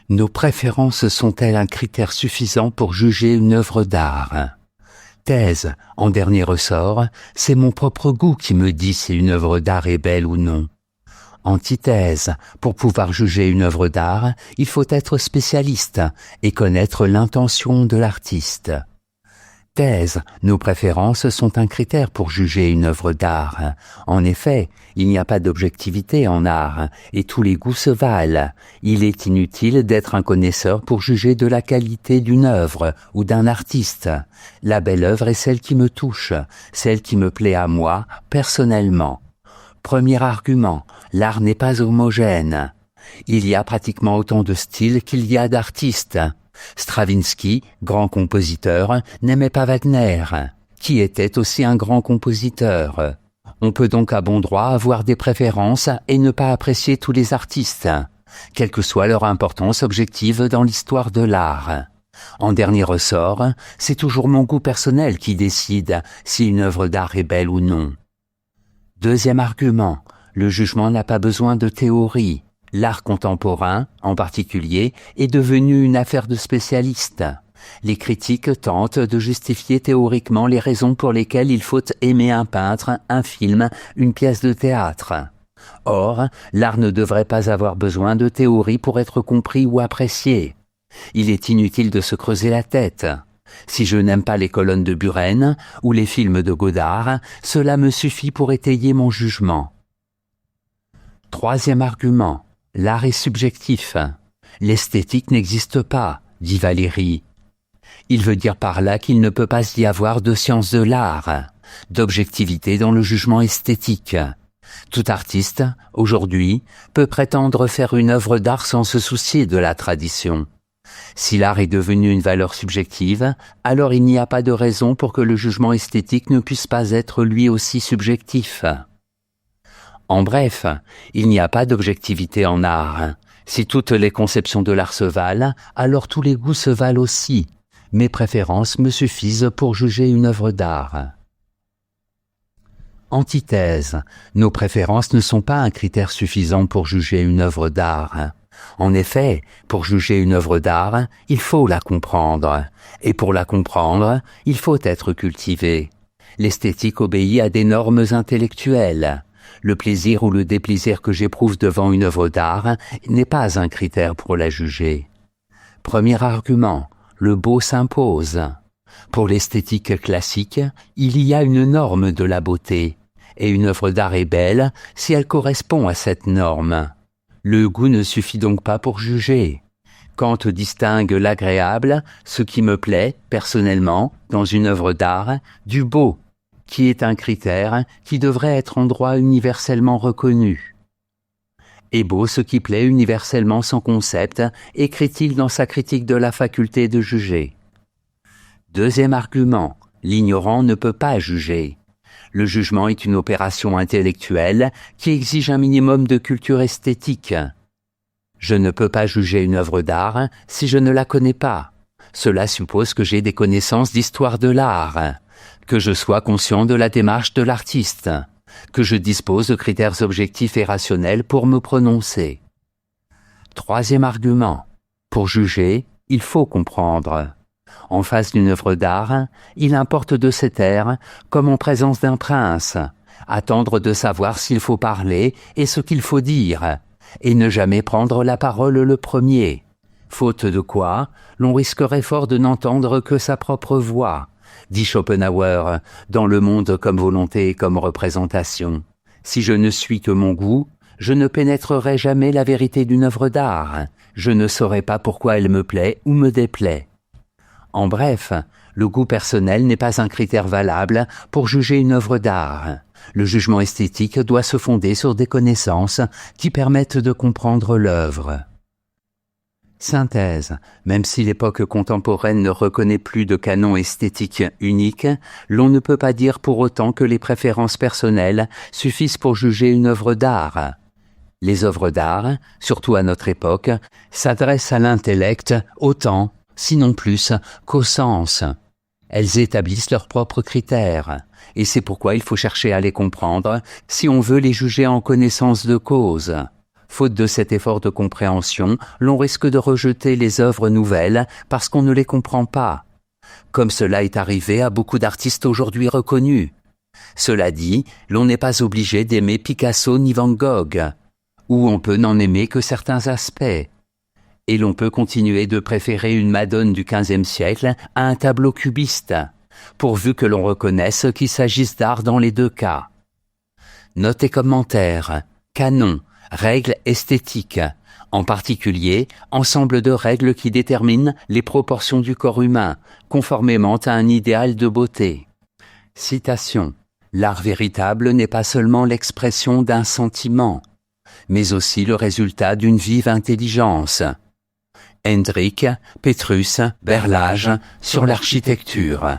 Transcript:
Nos préférences sont-elles un critère suffisant pour juger une œuvre d'art? Thèse, en dernier ressort, c'est mon propre goût qui me dit si une œuvre d'art est belle ou non. Antithèse, pour pouvoir juger une œuvre d'art, il faut être spécialiste et connaître l'intention de l'artiste. Thèse, nos préférences sont un critère pour juger une œuvre d'art. En effet, il n'y a pas d'objectivité en art, et tous les goûts se valent. Il est inutile d'être un connaisseur pour juger de la qualité d'une œuvre ou d'un artiste. La belle œuvre est celle qui me touche, celle qui me plaît à moi, personnellement. Premier argument, l'art n'est pas homogène. Il y a pratiquement autant de styles qu'il y a d'artistes. Stravinsky, grand compositeur, n'aimait pas Wagner, qui était aussi un grand compositeur. On peut donc à bon droit avoir des préférences et ne pas apprécier tous les artistes, quelle que soit leur importance objective dans l'histoire de l'art. En dernier ressort, c'est toujours mon goût personnel qui décide si une œuvre d'art est belle ou non. Deuxième argument, le jugement n'a pas besoin de théorie. L'art contemporain, en particulier, est devenu une affaire de spécialistes. Les critiques tentent de justifier théoriquement les raisons pour lesquelles il faut aimer un peintre, un film, une pièce de théâtre. Or, l'art ne devrait pas avoir besoin de théorie pour être compris ou apprécié. Il est inutile de se creuser la tête. Si je n'aime pas les colonnes de Buren ou les films de Godard, cela me suffit pour étayer mon jugement. Troisième argument. L'art est subjectif. L'esthétique n'existe pas, dit Valéry. Il veut dire par là qu'il ne peut pas y avoir de science de l'art, d'objectivité dans le jugement esthétique. Tout artiste, aujourd'hui, peut prétendre faire une œuvre d'art sans se soucier de la tradition. Si l'art est devenu une valeur subjective, alors il n'y a pas de raison pour que le jugement esthétique ne puisse pas être lui aussi subjectif. En bref, il n'y a pas d'objectivité en art. Si toutes les conceptions de l'art se valent, alors tous les goûts se valent aussi. Mes préférences me suffisent pour juger une œuvre d'art. Antithèse. Nos préférences ne sont pas un critère suffisant pour juger une œuvre d'art. En effet, pour juger une œuvre d'art, il faut la comprendre. Et pour la comprendre, il faut être cultivé. L'esthétique obéit à des normes intellectuelles. Le plaisir ou le déplaisir que j'éprouve devant une œuvre d'art n'est pas un critère pour la juger. Premier argument, le beau s'impose. Pour l'esthétique classique, il y a une norme de la beauté, et une œuvre d'art est belle si elle correspond à cette norme. Le goût ne suffit donc pas pour juger. Kant distingue l'agréable, ce qui me plaît, personnellement, dans une œuvre d'art, du beau, qui est un critère qui devrait être en droit universellement reconnu. Est beau ce qui plaît universellement sans concept, écrit-il dans sa critique de la faculté de juger. Deuxième argument, l'ignorant ne peut pas juger. Le jugement est une opération intellectuelle qui exige un minimum de culture esthétique. Je ne peux pas juger une œuvre d'art si je ne la connais pas. Cela suppose que j'ai des connaissances d'histoire de l'art, que je sois conscient de la démarche de l'artiste, que je dispose de critères objectifs et rationnels pour me prononcer. Troisième argument, pour juger, il faut comprendre. En face d'une œuvre d'art, il importe de se taire comme en présence d'un prince, attendre de savoir s'il faut parler et ce qu'il faut dire, et ne jamais prendre la parole le premier. Faute de quoi, l'on risquerait fort de n'entendre que sa propre voix, dit Schopenhauer, dans Le monde comme volonté et comme représentation. Si je ne suis que mon goût, je ne pénétrerai jamais la vérité d'une œuvre d'art. Je ne saurai pas pourquoi elle me plaît ou me déplaît. En bref, le goût personnel n'est pas un critère valable pour juger une œuvre d'art. Le jugement esthétique doit se fonder sur des connaissances qui permettent de comprendre l'œuvre. Synthèse. Même si l'époque contemporaine ne reconnaît plus de canon esthétique unique, l'on ne peut pas dire pour autant que les préférences personnelles suffisent pour juger une œuvre d'art. Les œuvres d'art, surtout à notre époque, s'adressent à l'intellect autant, sinon plus, qu'au sens. Elles établissent leurs propres critères, et c'est pourquoi il faut chercher à les comprendre si on veut les juger en connaissance de cause. faute de cet effort de compréhension, l'on risque de rejeter les œuvres nouvelles parce qu'on ne les comprend pas, comme cela est arrivé à beaucoup d'artistes aujourd'hui reconnus. Cela dit, l'on n'est pas obligé d'aimer Picasso ni Van Gogh, ou on peut n'en aimer que certains aspects. Et l'on peut continuer de préférer une Madone du XVe siècle à un tableau cubiste, pourvu que l'on reconnaisse qu'il s'agisse d'art dans les deux cas. Notes et commentaires, canons, règles esthétiques, en particulier, ensemble de règles qui déterminent les proportions du corps humain, conformément à un idéal de beauté. Citation. L'art véritable n'est pas seulement l'expression d'un sentiment, mais aussi le résultat d'une vive intelligence. Hendrik Petrus Berlage sur l'architecture.